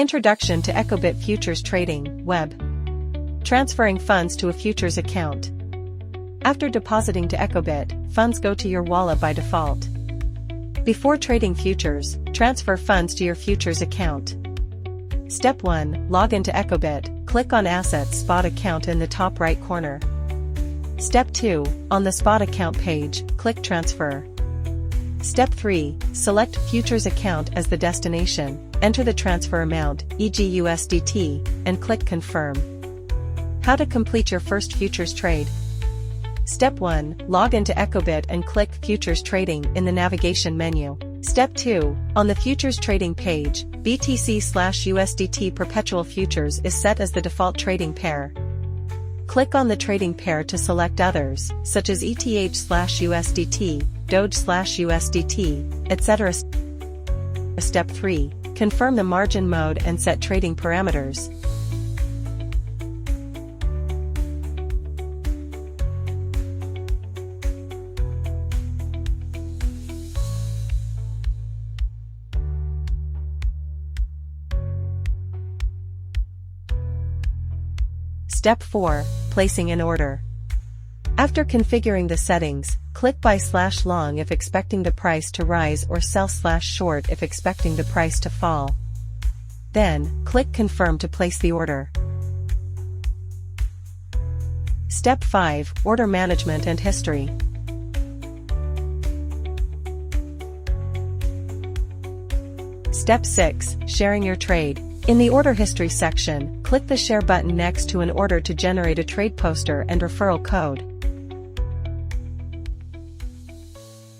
Introduction to Echobit Futures Trading Web. Transferring funds to a futures account. After depositing to Echobit, funds go to your wallet by default. Before trading futures, transfer funds to your futures account. Step 1. Log into Echobit, click on Assets Spot Account in the top right corner. Step 2. On the Spot Account page, click Transfer. Step 3. Select Futures Account as the destination, enter the transfer amount, e.g. USDT, and click Confirm. How to complete your first futures trade. Step 1. Log into Echobit and click Futures Trading in the navigation menu. Step 2. On the Futures Trading page, BTC/USDT Perpetual Futures is set as the default trading pair. Click on the trading pair to select others, such as ETH/USDT, Doge/USDT, etc. Step 3. Confirm the margin mode and set trading parameters. Step 4. Placing an order. After configuring the settings, click Buy/Long if expecting the price to rise or Sell/Short if expecting the price to fall. Then, click Confirm to place the order. Step 5. Order Management and History. Step 6. Sharing your trade. In the Order History section, click the Share button next to an order to generate a trade poster and referral code.